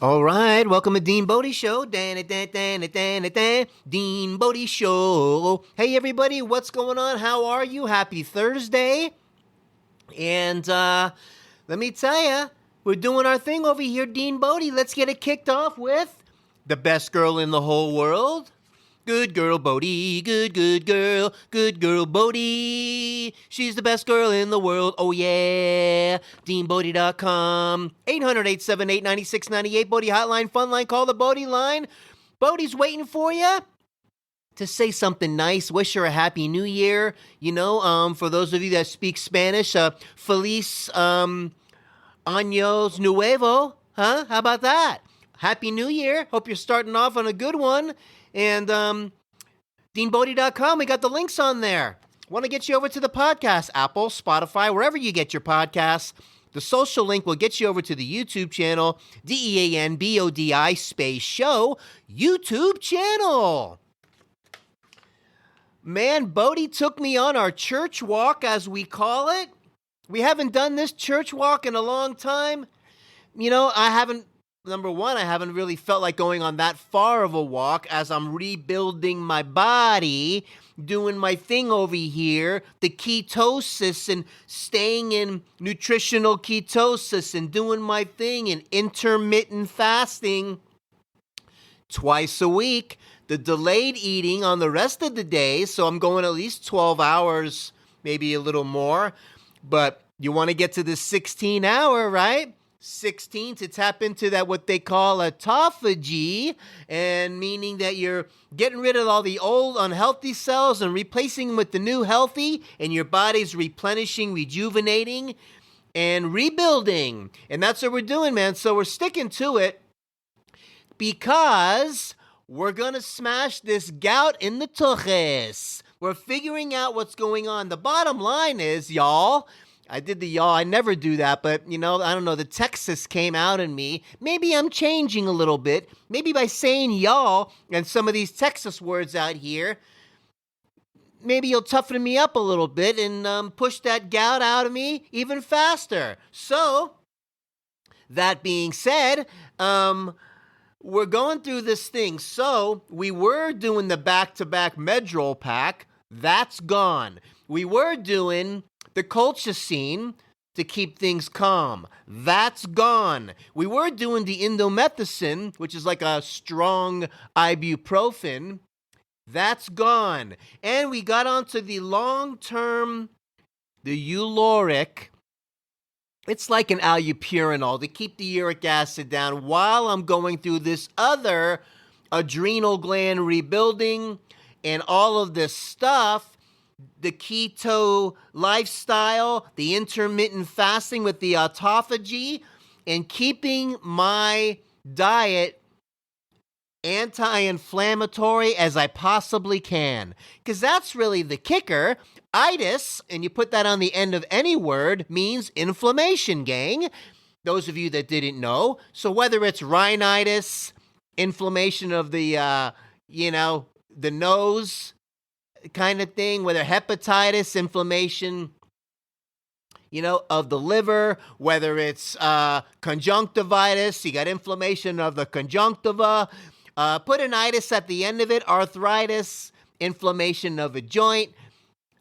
All right, welcome to DeanBodi Show. DeanBodi Show. Hey, everybody, what's going on? How are you? Happy Thursday. And let me tell you, we're doing our thing over here, DeanBodi. Let's get it kicked off with the best girl in the whole world. Good girl, Bodi. Good girl, Bodi. She's the best girl in the world. Oh, yeah. DeanBodi.com. 800-878-9698. Bodi Hotline, Fun Line. Call the Bodi line. Bodi's waiting for you to say something nice. Wish her a happy new year. You know, for those of you that speak Spanish, Feliz Años Nuevo. Huh? How about that? Happy New Year. Hope you're starting off on a good one. And DeanBodi.com, we got the links on there. Want to get you over to the podcast, Apple, Spotify, wherever you get your podcasts. The social link will get you over to the YouTube channel, DeanBodi space show, YouTube channel. Man, Bodi took me on our church walk, as we call it. We haven't done this church walk in a long time. You know, Number one, I haven't really felt like going on that far of a walk as I'm rebuilding my body, doing my thing over here, the ketosis and staying in nutritional ketosis and doing my thing in intermittent fasting twice a week, the delayed eating on the rest of the day. So I'm going at least 12 hours, maybe a little more, but you want to get to the 16-hour, right? 16 to tap into that what they call autophagy, and meaning that you're getting rid of all the old unhealthy cells and replacing them with the new healthy, and your body's replenishing, rejuvenating, and rebuilding. And that's what we're doing, man. So we're sticking to it because we're going to smash this gout in the tuches. We're figuring out what's going on. The bottom line is, y'all, I did the y'all. I never do that, but, you know, I don't know. The Texas came out in me. Maybe I'm changing a little bit. Maybe by saying y'all and some of these Texas words out here, maybe you'll toughen me up a little bit and push that gout out of me even faster. So, that being said, we're going through this thing. So, we were doing the back-to-back Medrol pack. That's gone. We were doing the colchicine to keep things calm. That's gone. We were doing the indomethacin, which is like a strong ibuprofen. That's gone. And we got onto the long-term, the Uloric. It's like an allopurinol to keep the uric acid down while I'm going through this other adrenal gland rebuilding and all of this stuff. The keto lifestyle, the intermittent fasting with the autophagy, and keeping my diet anti-inflammatory as I possibly can. Because that's really the kicker. Itis, and you put that on the end of any word, means inflammation, gang. Those of you that didn't know. So whether it's rhinitis, inflammation of the, the nose kind of thing, whether hepatitis, inflammation, of the liver, whether it's conjunctivitis, you got inflammation of the conjunctiva, put an itis at the end of it, arthritis, inflammation of a joint.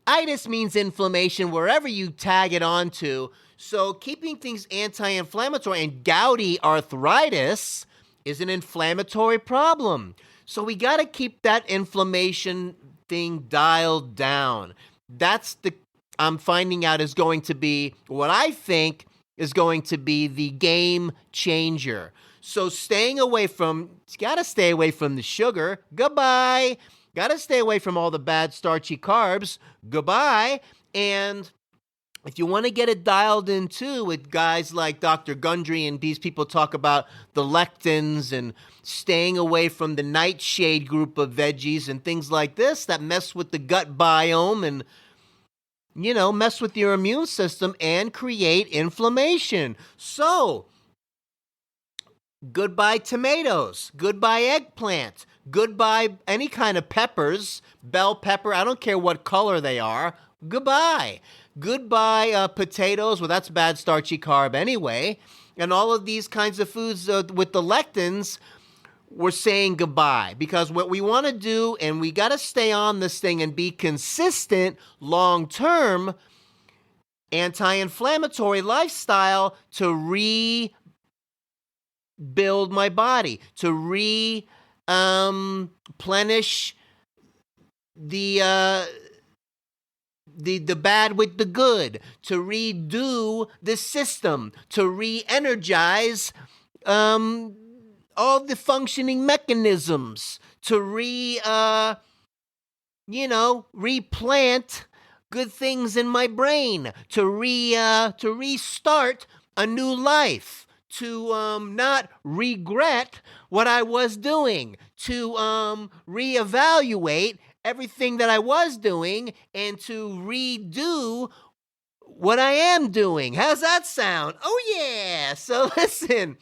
Itis means inflammation wherever you tag it onto. So keeping things anti-inflammatory, and gouty arthritis is an inflammatory problem. So we got to keep that inflammation thing dialed down. I'm finding out is going to be what I think is going to be the game changer. So you got to stay away from the sugar. Goodbye. Got to stay away from all the bad starchy carbs. Goodbye. And if you want to get it dialed in too with guys like Dr. Gundry, and these people talk about the lectins and staying away from the nightshade group of veggies and things like this that mess with the gut biome and, mess with your immune system and create inflammation. So, goodbye tomatoes, goodbye eggplant, goodbye any kind of peppers, bell pepper, I don't care what color they are, goodbye. Goodbye potatoes, well, that's bad starchy carb anyway. and all of these kinds of foods with the lectins, we're saying goodbye. Because what we want to do, and we got to stay on this thing and be consistent long-term, anti-inflammatory lifestyle to rebuild my body, to replenish the bad with the good, to redo the system, to re-energize all the functioning mechanisms, to replant good things in my brain, to restart a new life, to not regret what I was doing, to reevaluate everything that I was doing, and to redo what I am doing. How's that sound? Oh yeah! So listen,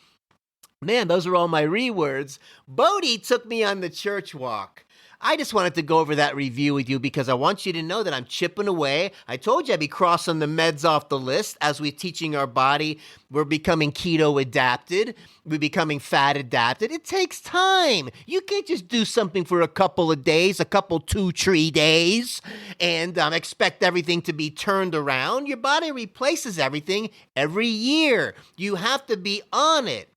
man, those are all my rewords. Bodi took me on the church walk. I just wanted to go over that review with you because I want you to know that I'm chipping away. I told you I'd be crossing the meds off the list as we're teaching our body. We're becoming keto adapted. We're becoming fat adapted. It takes time. You can't just do something for a couple of days, a couple 2-3 days, and expect everything to be turned around. Your body replaces everything every year. You have to be on it.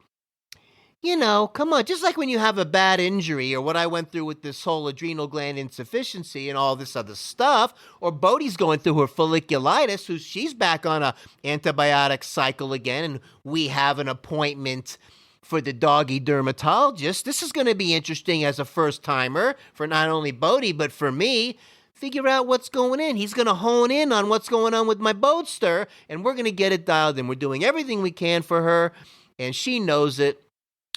Come on, just like when you have a bad injury or what I went through with this whole adrenal gland insufficiency and all this other stuff, or Bodi's going through her folliculitis, she's back on a antibiotic cycle again, and we have an appointment for the doggy dermatologist. This is going to be interesting as a first-timer for not only Bodi, but for me. Figure out what's going in. He's going to hone in on what's going on with my Bodster, and we're going to get it dialed in. We're doing everything we can for her, and she knows it.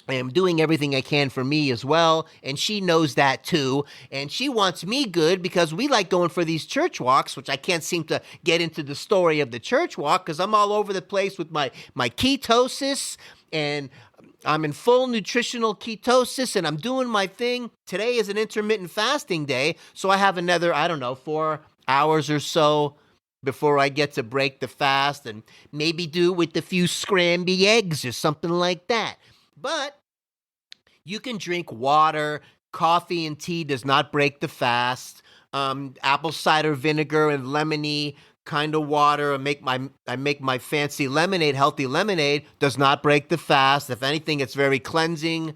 I'm doing everything I can for me as well, and she knows that too, and she wants me good because we like going for these church walks, which I can't seem to get into the story of the church walk because I'm all over the place with my ketosis, and I'm in full nutritional ketosis, and I'm doing my thing. Today is an intermittent fasting day, so I have another, 4 hours or so before I get to break the fast and maybe do with a few scrambled eggs or something like that. But you can drink water. Coffee and tea does not break the fast. Apple cider vinegar and lemony kind of water. I make my fancy lemonade, healthy lemonade, does not break the fast. If anything, it's very cleansing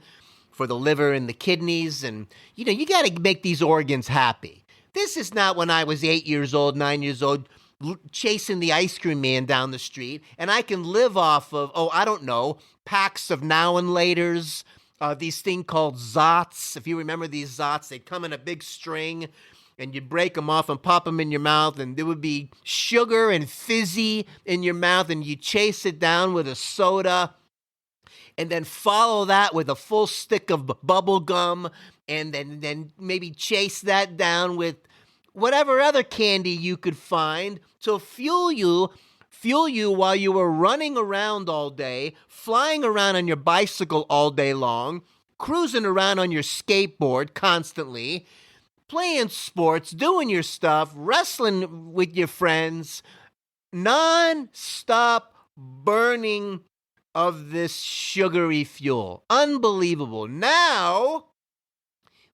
for the liver and the kidneys. And, you got to make these organs happy. This is not when I was 8 years old, 9 years old, chasing the ice cream man down the street, and I can live off of, packs of Now and Laters, these thing called Zots. If you remember these Zots, they'd come in a big string, and you'd break them off and pop them in your mouth, and there would be sugar and fizzy in your mouth, and you chase it down with a soda, and then follow that with a full stick of bubble gum, and then maybe chase that down with whatever other candy you could find to fuel you while you were running around all day, flying around on your bicycle all day long, cruising around on your skateboard constantly, playing sports, doing your stuff, wrestling with your friends, non-stop burning of this sugary fuel. Unbelievable. Now,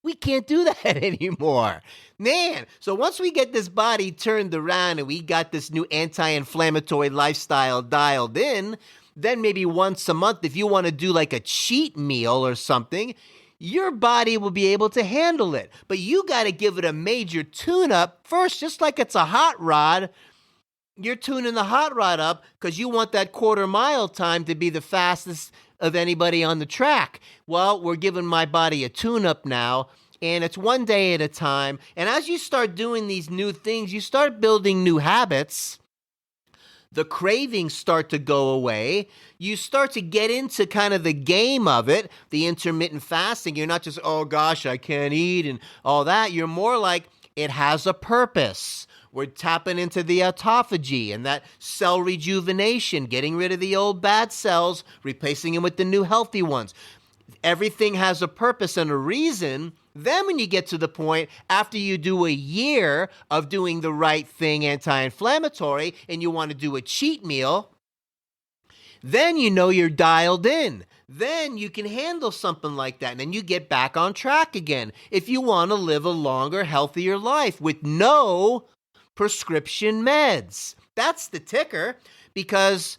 we can't do that anymore. Man, so once we get this body turned around and we got this new anti-inflammatory lifestyle dialed in, then maybe once a month, if you want to do like a cheat meal or something, your body will be able to handle it. But you got to give it a major tune-up first, just like it's a hot rod. You're tuning the hot rod up because you want that quarter-mile time to be the fastest of anybody on the track. Well, we're giving my body a tune-up now, and it's one day at a time. And as you start doing these new things, you start building new habits. The cravings start to go away. You start to get into kind of the game of it, the intermittent fasting. You're not just, oh gosh, I can't eat and all that. You're more like, it has a purpose. We're tapping into the autophagy and that cell rejuvenation, getting rid of the old bad cells, replacing them with the new healthy ones. Everything has a purpose and a reason. Then when you get to the point after you do a year of doing the right thing, anti-inflammatory, and you want to do a cheat meal, then you know you're dialed in. Then you can handle something like that, and then you get back on track again if you want to live a longer, healthier life with no prescription meds. That's the ticker, because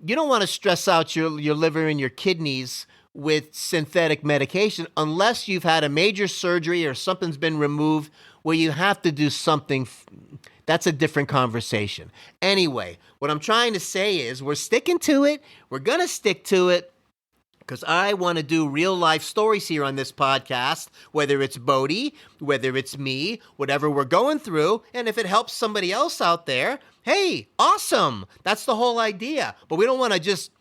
you don't want to stress out your liver and your kidneys with synthetic medication unless you've had a major surgery or something's been removed where you have to do something. That's a different conversation. Anyway, what I'm trying to say is we're sticking to it. We're going to stick to it because I want to do real life stories here on this podcast, whether it's Bodi, whether it's me, whatever we're going through. And if it helps somebody else out there, hey, awesome. That's the whole idea. But we don't want to just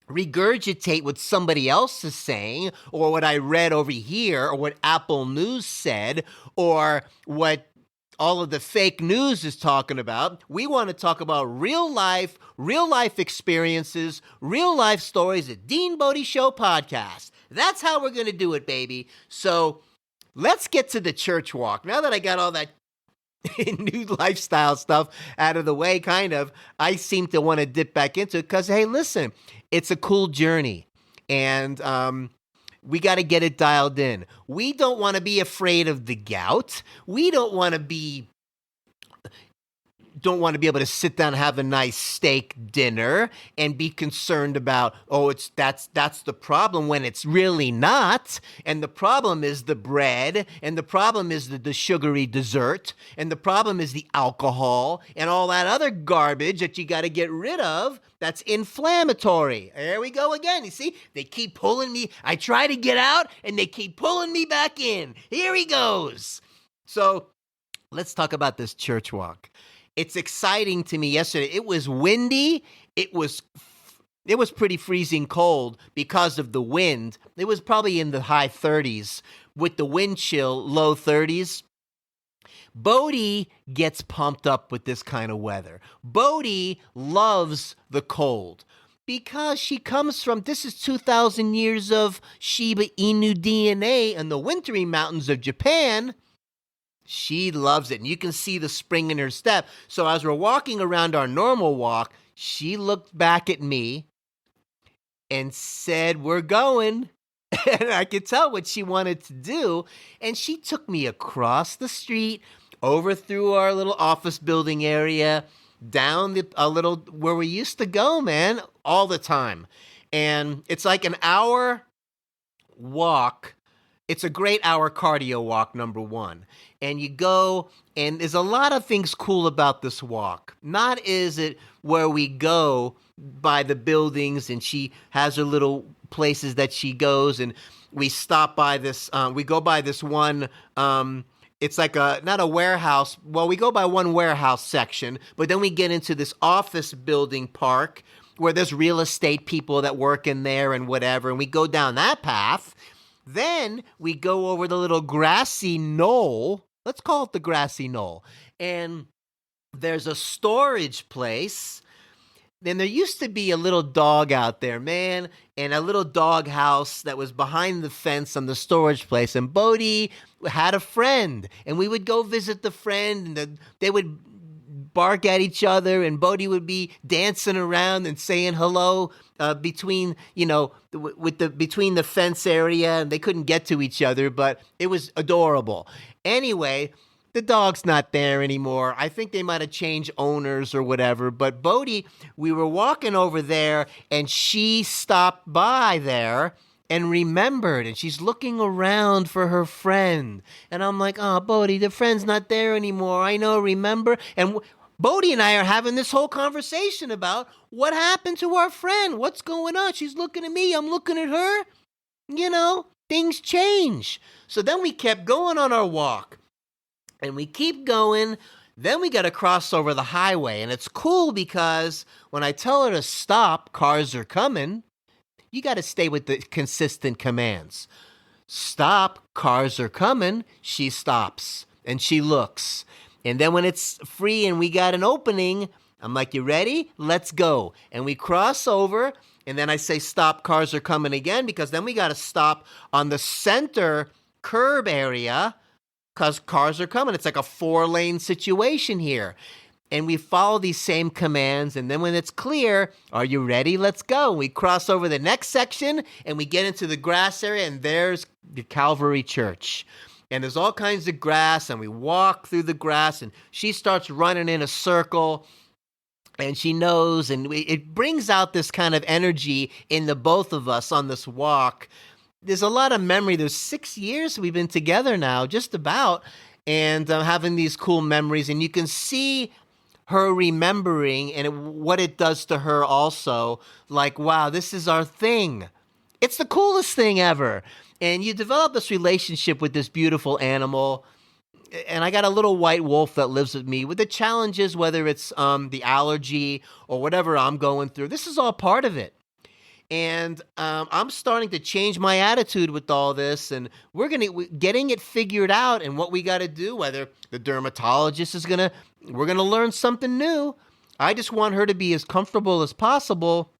regurgitate what somebody else is saying, or what I read over here, or what Apple News said, or what all of the fake news is talking about. We want to talk about real life experiences, real life stories at DeanBodi Show Podcast. That's how we're going to do it, baby. So let's get to the church walk. Now that I got all that new lifestyle stuff out of the way, kind of, I seem to want to dip back into it because, hey, listen, it's a cool journey, and we got to get it dialed in. We don't want to be afraid of the gout. We don't want to be able to sit down and have a nice steak dinner and be concerned about, that's the problem, when it's really not. And the problem is the bread, and the problem is the sugary dessert, and the problem is the alcohol and all that other garbage that you got to get rid of that's inflammatory. There we go again. You see, they keep pulling me. I try to get out and they keep pulling me back in. Here he goes. So let's talk about this church walk. It's exciting to me. Yesterday, it was windy. It was pretty freezing cold because of the wind. It was probably in the high 30s with the wind chill, low 30s. Bodi gets pumped up with this kind of weather. Bodi loves the cold because she comes from, this is 2,000 years of Shiba Inu DNA in the wintry mountains of Japan. She loves it, and you can see the spring in her step. So as we're walking around our normal walk, she looked back at me and said, "We're going." And I could tell what she wanted to do. And she took me across the street, over through our little office building area, down a little where we used to go, man, all the time. And it's like an hour walk. It's a great hour cardio walk, number one. And you go, and there's a lot of things cool about this walk. Not is it where we go by the buildings, and she has her little places that she goes, and we stop by this, we go by this one, it's like not a warehouse. Well, we go by one warehouse section, but then we get into this office building park where there's real estate people that work in there and whatever, and we go down that path. Then we go over the little grassy knoll. Let's call it the grassy knoll. And there's a storage place. Then there used to be a little dog out there, man, and a little dog house that was behind the fence on the storage place. And Bodi had a friend, and we would go visit the friend, and they would bark at each other, and Bodi would be dancing around and saying hello between the fence area, and they couldn't get to each other, but it was adorable. Anyway, the dog's not there anymore. I think they might have changed owners or whatever, but Bodi, we were walking over there, and she stopped by there and remembered, and she's looking around for her friend. And I'm like, oh, Bodi, the friend's not there anymore. I know, remember? And Bodi and I are having this whole conversation about what happened to our friend. What's going on? She's looking at me. I'm looking at her. You know, things change. So then we kept going on our walk. And we keep going. Then we got to cross over the highway. And it's cool because when I tell her to stop, cars are coming. You got to stay with the consistent commands. Stop, cars are coming. She stops and she looks. And then when it's free and we got an opening, I'm like, you ready? Let's go. And we cross over, and then I say, stop, cars are coming again, because then we got to stop on the center curb area because cars are coming. It's like a 4-lane situation here. And we follow these same commands. And then when it's clear, are you ready? Let's go. We cross over the next section and we get into the grass area, and there's the Calvary Church. And there's all kinds of grass, and we walk through the grass, and she starts running in a circle, and she knows, and it brings out this kind of energy in the both of us on this walk. There's a lot of memory. There's 6 years we've been together now, just about, and having these cool memories, and you can see her remembering and what it does to her also. Like, wow, this is our thing. It's the coolest thing ever. And you develop this relationship with this beautiful animal. And I got a little white wolf that lives with me with the challenges, whether it's the allergy or whatever I'm going through. This is all part of it. And I'm starting to change my attitude with all this, and we're getting it figured out and what we got to do, whether the dermatologist we're going to learn something new. I just want her to be as comfortable as possible,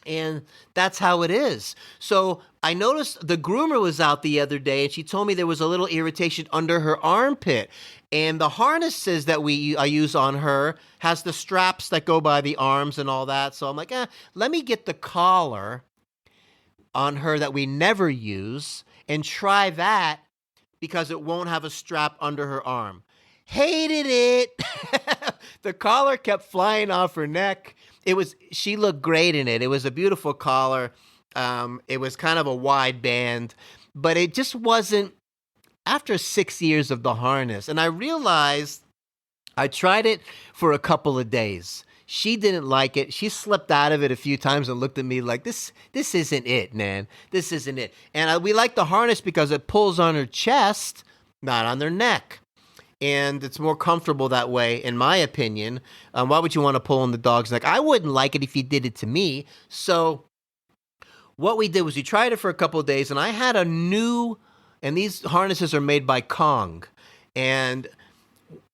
and that's how it is. So I noticed the groomer was out the other day, and she told me there was a little irritation under her armpit. And the harnesses that I use on her has the straps that go by the arms and all that. So I'm like, let me get the collar on her that we never use and try that because it won't have a strap under her arm. Hated it. The collar kept flying off her neck. She looked great in it. It was a beautiful collar. It was kind of a wide band, but it just wasn't after 6 years of the harness. And I realized I tried it for a couple of days. She didn't like it. She slipped out of it a few times and looked at me like, this isn't it, man. This isn't it. And we like the harness because it pulls on her chest, not on their neck. And it's more comfortable that way, in my opinion. Why would you want to pull on the dog's neck? I wouldn't like it if you did it to me. So what we did was we tried it for a couple of days, and I had a new, and these harnesses are made by Kong, and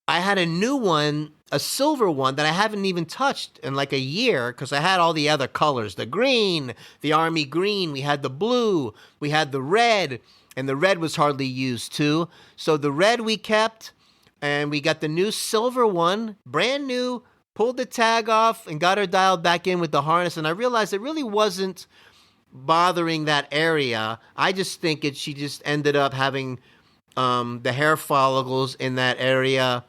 I had a new one, a silver one that I haven't even touched in like a year because I had all the other colors, the green, the army green, we had the blue, we had the red, and the red was hardly used too. So the red we kept, and we got the new silver one, brand new, pulled the tag off and got her dialed back in with the harness. And I realized it really wasn't bothering that area. I just think she just ended up having the hair follicles in that area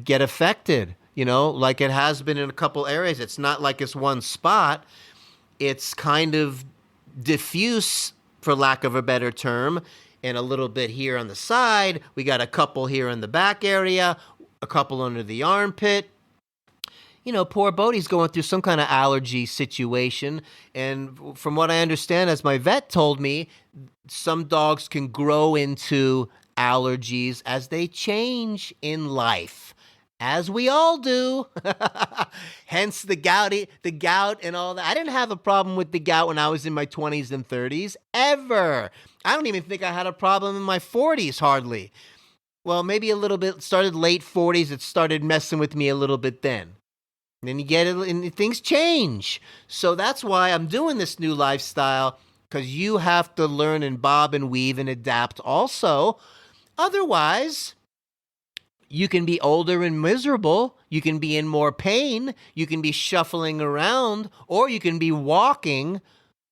get affected, like it has been in a couple areas. It's not like it's one spot. It's kind of diffuse, for lack of a better term, and a little bit here on the side. We got a couple here in the back area, a couple under the armpit. Poor Bodi's going through some kind of allergy situation. And from what I understand, as my vet told me, some dogs can grow into allergies as they change in life, as we all do. Hence the gout and all that. I didn't have a problem with the gout when I was in my 20s and 30s, ever. I don't even think I had a problem in my 40s, hardly. Well, maybe a little bit, started late 40s, it started messing with me a little bit then. And then you get it, and things change. So that's why I'm doing this new lifestyle, because you have to learn and bob and weave and adapt also. Otherwise, you can be older and miserable. You can be in more pain. You can be shuffling around, or you can be walking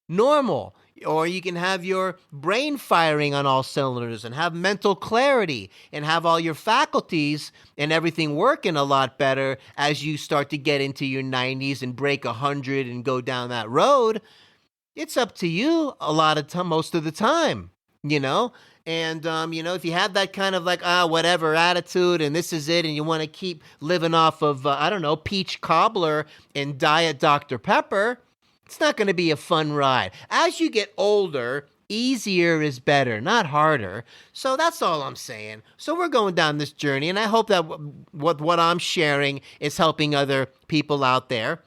normal. Or you can have your brain firing on all cylinders and have mental clarity and have all your faculties and everything working a lot better as you start to get into your 90s and break 100 and go down that road. It's up to you a lot of time, most of the time, And, if you have that kind of like, whatever attitude and this is it, and you want to keep living off of, peach cobbler and Diet Dr. Pepper, it's not going to be a fun ride. As you get older, easier is better, not harder. So that's all I'm saying. So we're going down this journey, and I hope that what I'm sharing is helping other people out there.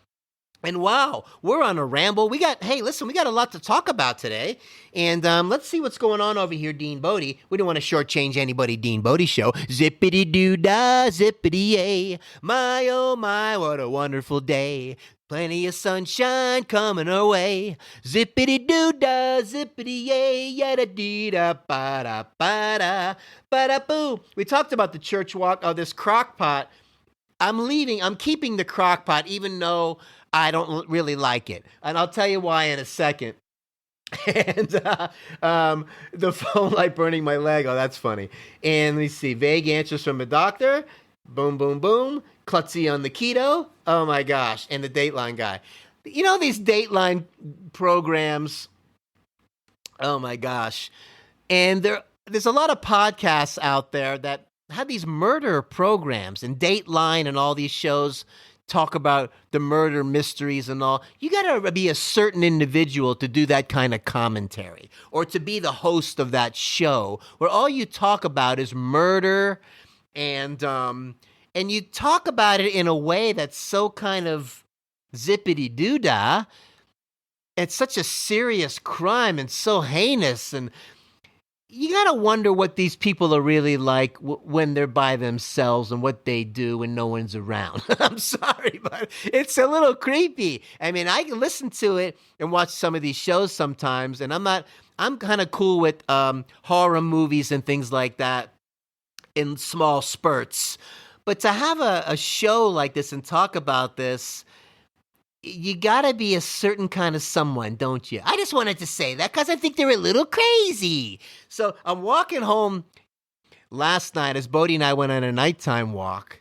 And wow, we're on a ramble. We got a lot to talk about today. And let's see what's going on over here, DeanBodi. We don't want to shortchange anybody, DeanBodi Show. Zippity-doo-dah, zippity-yay. My, oh my, what a wonderful day. Plenty of sunshine coming our way. Zippity-doo-dah, zippity-yay, yada-dee-da, ba-da, ba-da, ba-da-boo. We talked about the church walk of this Crockpot. I'm keeping the Crockpot, even though I don't really like it. And I'll tell you why in a second. And the phone light burning my leg. Oh, that's funny. And let me see. Vague answers from a doctor. Boom, boom, boom. Klutzy on the keto. Oh, my gosh. And the Dateline guy. You know, these Dateline programs. Oh, my gosh. And there's a lot of podcasts out there that have these murder programs, and Dateline and all these shows talk about the murder mysteries and all. You got to be a certain individual to do that kind of commentary, or to be the host of that show where all you talk about is murder, and you talk about it in a way that's so kind of zippity doo dah. It's such a serious crime and so heinous, and you got to wonder what these people are really like when they're by themselves and what they do when no one's around. I'm sorry, but it's a little creepy. I mean, I can listen to it and watch some of these shows sometimes, and I'm kind of cool with horror movies and things like that in small spurts. But to have a show like this and talk about this, you gotta be a certain kind of someone, don't you? I just wanted to say that because I think they're a little crazy. So I'm walking home last night as Bodi and I went on a nighttime walk,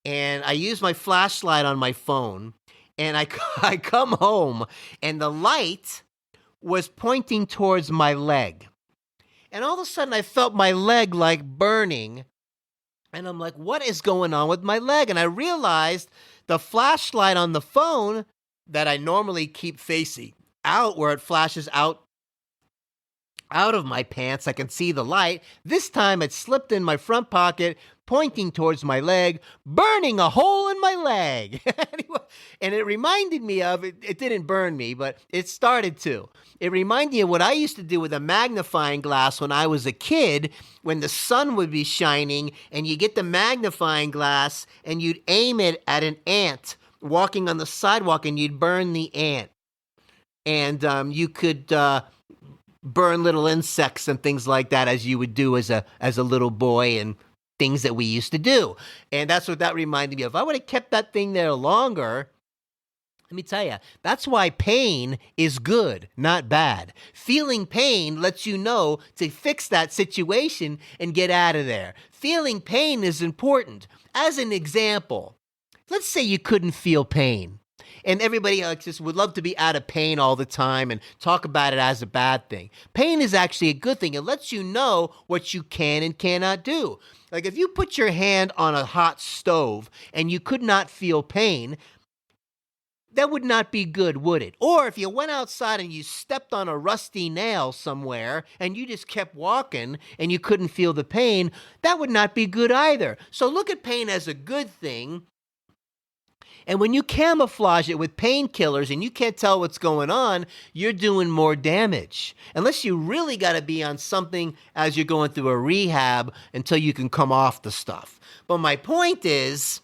and I used my flashlight on my phone, and I come home, and the light was pointing towards my leg. And all of a sudden I felt my leg like burning, and I'm like, what is going on with my leg? And I realized the flashlight on the phone that I normally keep facing out, where it flashes out of my pants, I can see the light. This time it slipped in my front pocket, pointing towards my leg, burning a hole in my leg. And it reminded me of, it didn't burn me, but it started to. It reminded me of what I used to do with a magnifying glass when I was a kid, when the sun would be shining, and you get the magnifying glass and you'd aim it at an ant walking on the sidewalk, and you'd burn the ant. And you could burn little insects and things like that, as you would do as a little boy, and things that we used to do. And that's what that reminded me of. If I would have kept that thing there longer, let me tell you, that's why pain is good, not bad. Feeling pain lets you know to fix that situation and get out of there. Feeling pain is important. As an example, let's say you couldn't feel pain, and everybody just would love to be out of pain all the time and talk about it as a bad thing. Pain is actually a good thing. It lets you know what you can and cannot do. Like if you put your hand on a hot stove and you could not feel pain, that would not be good, would it? Or if you went outside and you stepped on a rusty nail somewhere and you just kept walking and you couldn't feel the pain, that would not be good either. So look at pain as a good thing. And when you camouflage it with painkillers and you can't tell what's going on, you're doing more damage. Unless you really got to be on something as you're going through a rehab until you can come off the stuff. But my point is,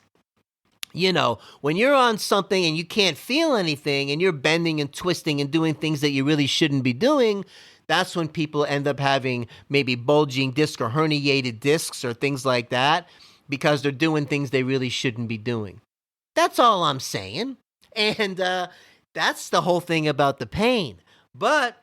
you know, when you're on something and you can't feel anything and you're bending and twisting and doing things that you really shouldn't be doing, that's when people end up having maybe bulging disc or herniated discs or things like that, because they're doing things they really shouldn't be doing. That's all I'm saying. And that's the whole thing about the pain. But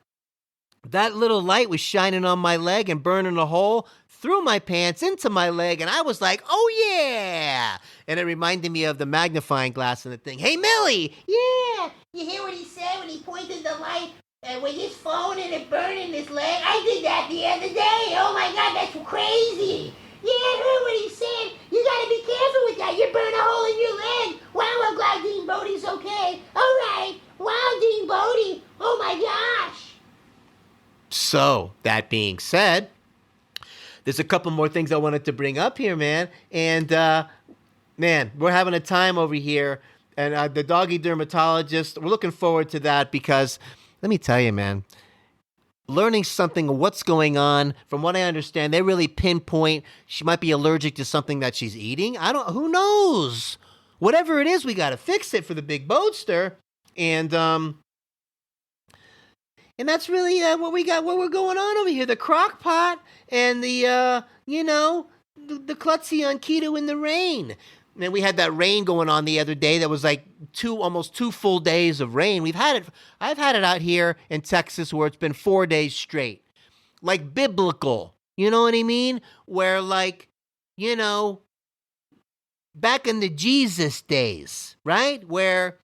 that little light was shining on my leg and burning a hole through my pants into my leg, and I was like, oh yeah! And it reminded me of the magnifying glass and the thing. Hey, Millie! Yeah! You hear what he said when he pointed the light with his phone and it burning his leg? I did that the other day! Oh my god, that's crazy! Yeah, I heard what he said. You gotta be careful with that. You burn a hole in your leg. Wow, I'm glad DeanBodi's okay. All right. Wow, DeanBodi. Oh my gosh. So, that being said, there's a couple more things I wanted to bring up here, man. And, man, we're having a time over here. And the doggy dermatologist, we're looking forward to that because, let me tell you, man, learning something of what's going on. From what I understand, they really pinpoint she might be allergic to something that she's eating. Who knows? Whatever it is, we got to fix it for the big boatster. And that's really what we're going on over here. The Crockpot and the, the klutzy on keto in the rain. And we had that rain going on the other day that was like almost 2 full days of rain. I've had it out here in Texas where it's been 4 days straight. Like biblical. You know what I mean? Where like, back in the Jesus days, right? Where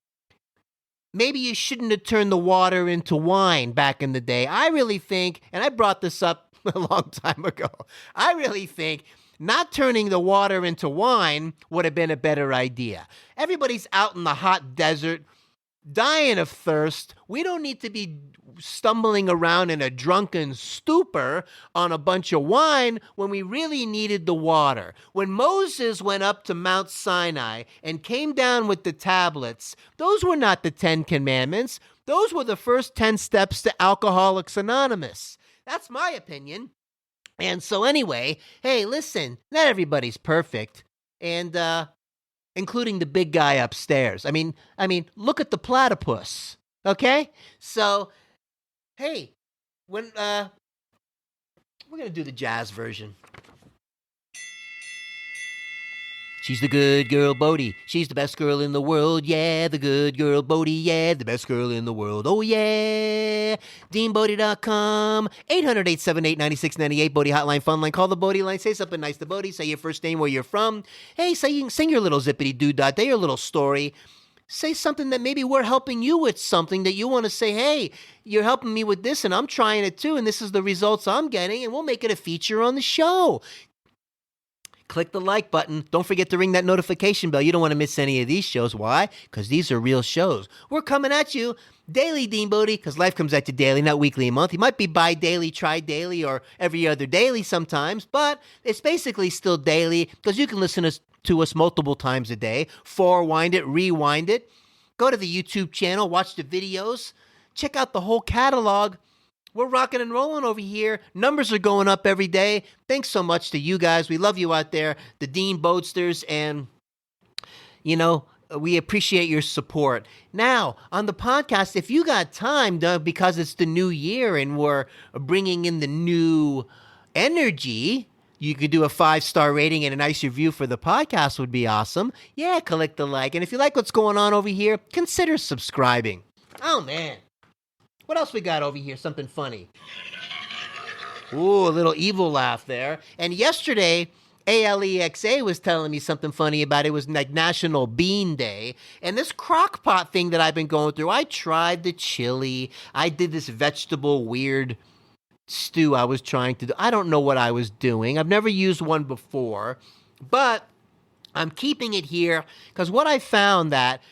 maybe you shouldn't have turned the water into wine back in the day. I really think, and I brought this up a long time ago, I really think not turning the water into wine would have been a better idea. Everybody's out in the hot desert, dying of thirst. We don't need to be stumbling around in a drunken stupor on a bunch of wine when we really needed the water. When Moses went up to Mount Sinai and came down with the tablets, those were not the 10 Commandments. Those were the first 10 steps to Alcoholics Anonymous. That's my opinion. And so anyway, hey, listen, not everybody's perfect. And, including the big guy upstairs. I mean, look at the platypus, okay? So, hey, when, we're going to do the jazz version. She's the good girl, Bodi. She's the best girl in the world, yeah. The good girl, Bodi, yeah. The best girl in the world, oh yeah. DeanBodi.com, 800-878-9698, Bodi Hotline, Fun Line. Call the Bodi line, say something nice to Bodi, say your first name, where you're from. Hey, sing your little zippity-doo-dah, your little story. Say something that maybe we're helping you with something that you want to say, hey, you're helping me with this and I'm trying it too and this is the results I'm getting and we'll make it a feature on the show. Click the like button. Don't forget to ring that notification bell. You don't want to miss any of these shows. Why? Because these are real shows. We're coming at you daily, DeanBodi, because life comes at you daily, not weekly, a month. You might be bi-daily, tri-daily, or every other daily sometimes, but it's basically still daily because you can listen to us multiple times a day. Forwind it, rewind it. Go to the YouTube channel, watch the videos, check out the whole catalog. We're rocking and rolling over here. Numbers are going up every day. Thanks so much to you guys. We love you out there, the Dean Bodesters, and, we appreciate your support. Now, on the podcast, if you got time, because it's the new year and we're bringing in the new energy, you could do a 5-star rating and a nice review for the podcast would be awesome. Yeah, click the like. And if you like what's going on over here, consider subscribing. Oh, man. What else we got over here? Something funny. Ooh, a little evil laugh there. And yesterday, Alexa was telling me something funny about it. It was like National Bean Day. And this Crockpot thing that I've been going through, I tried the chili. I did this vegetable weird stew I was trying to do. I don't know what I was doing. I've never used one before. But I'm keeping it here because what I found that,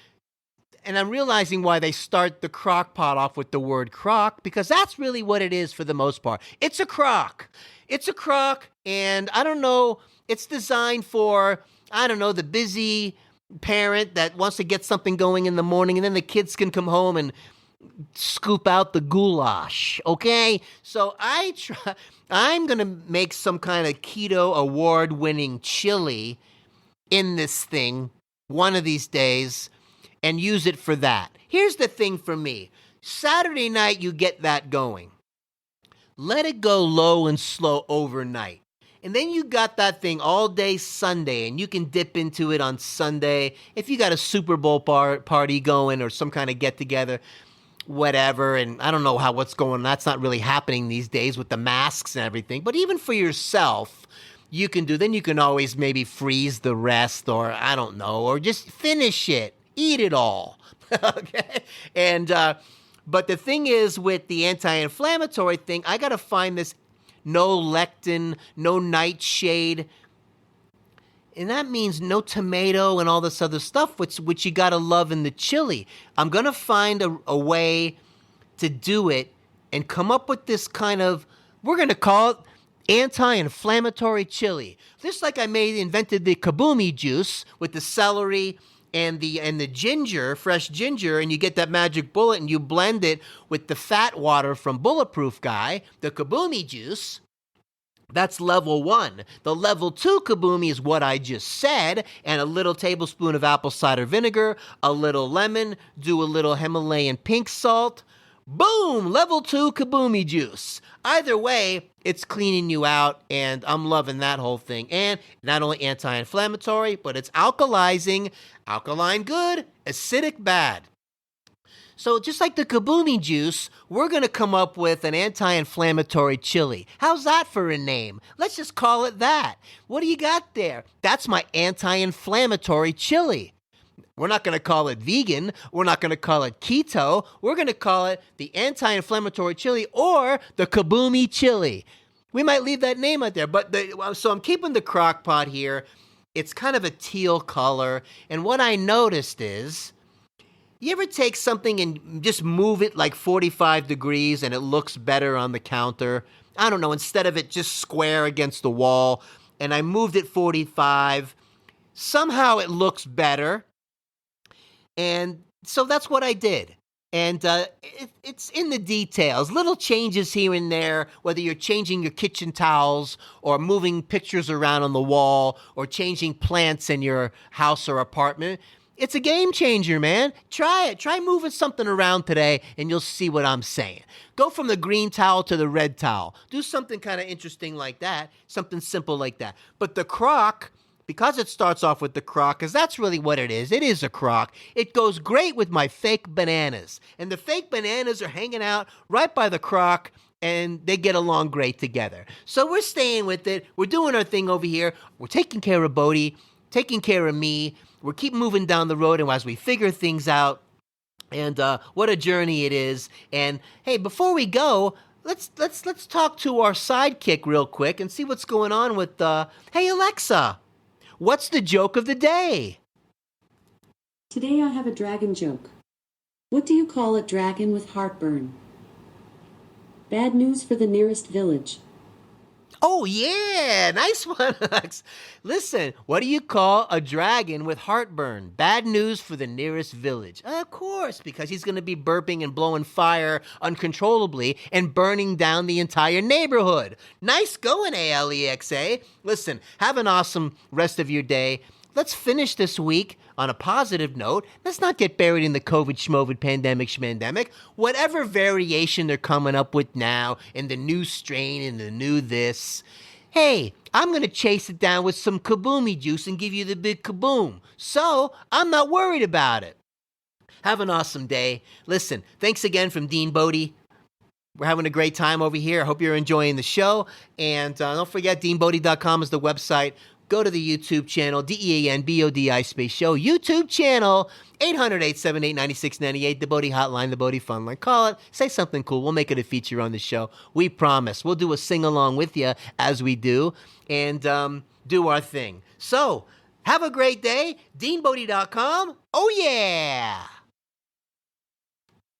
and I'm realizing why they start the Crockpot off with the word crock, because that's really what it is for the most part. It's a crock. It's a crock, and I don't know, it's designed for, the busy parent that wants to get something going in the morning, and then the kids can come home and scoop out the goulash, okay? So I'm going to make some kind of keto award-winning chili in this thing one of these days, and use it for that. Here's the thing for me. Saturday night, you get that going. Let it go low and slow overnight. And then you got that thing all day Sunday, and you can dip into it on Sunday. If you got a Super Bowl party going or some kind of get-together, whatever, and I don't know what's going on. That's not really happening these days with the masks and everything. But even for yourself, you can do, then you can always maybe freeze the rest or I don't know, or just finish it. Eat it all, okay? And, but the thing is with the anti-inflammatory thing, I got to find this no lectin, no nightshade, and that means no tomato and all this other stuff, which you got to love in the chili. I'm going to find a way to do it and come up with this kind of, we're going to call it anti-inflammatory chili. Just like I invented the kabumi juice with the celery and the ginger, fresh ginger, and you get that magic bullet and you blend it with the fat water from Bulletproof Guy, the kabumi juice. That's level 1. The level 2 kabumi is what I just said, and a little tablespoon of apple cider vinegar, a little lemon, do a little Himalayan pink salt, Boom! Level 2 kaboomy juice. Either way, it's cleaning you out, and I'm loving that whole thing. And not only anti-inflammatory, but it's alkalizing. Alkaline good, acidic bad. So just like the kaboomy juice, we're going to come up with an anti-inflammatory chili. How's that for a name? Let's just call it that. What do you got there? That's my anti-inflammatory chili. We're not going to call it vegan. We're not going to call it keto. We're going to call it the anti-inflammatory chili or the kaboomy chili. We might leave that name out there. So I'm keeping the Crockpot here. It's kind of a teal color. And what I noticed is, you ever take something and just move it like 45 degrees and it looks better on the counter? I don't know, instead of it just square against the wall, and I moved it 45. Somehow it looks better. And so that's what I did. And it's in the details, little changes here and there, whether you're changing your kitchen towels or moving pictures around on the wall or changing plants in your house or apartment. It's a game changer, man. Try it. Try moving something around today and you'll see what I'm saying. Go from the green towel to the red towel. Do something kind of interesting like that, something simple like that. But the crock, because it starts off with the crock, because that's really what it is. It is a crock. It goes great with my fake bananas. And the fake bananas are hanging out right by the crock, and they get along great together. So we're staying with it. We're doing our thing over here. We're taking care of Bodi, taking care of me. We're keep moving down the road, and as we figure things out, and what a journey it is. And hey, before we go, let's talk to our sidekick real quick and see what's going on with hey Alexa, what's the joke of the day? Today I have a dragon joke. What do you call a dragon with heartburn? Bad news for the nearest village. Oh, yeah. Nice one, Alex. Listen, what do you call a dragon with heartburn? Bad news for the nearest village. Of course, because he's going to be burping and blowing fire uncontrollably and burning down the entire neighborhood. Nice going, Alexa. Listen, have an awesome rest of your day. Let's finish this week on a positive note. Let's not get buried in the COVID schmovid pandemic schmandemic. Whatever variation they're coming up with now, and the new strain and the new this. Hey, I'm going to chase it down with some kaboomy juice and give you the big kaboom. So I'm not worried about it. Have an awesome day. Listen, thanks again from DeanBodi. We're having a great time over here. I hope you're enjoying the show. And don't forget, DeanBodi.com is the website. Go to the YouTube channel, DeanBodi space show, YouTube channel, 800-878-9698, the Bodi hotline, the Bodi fun line. Call it, say something cool. We'll make it a feature on the show. We promise. We'll do a sing-along with you as we do and do our thing. So, have a great day. DeanBodi.com. Oh, yeah.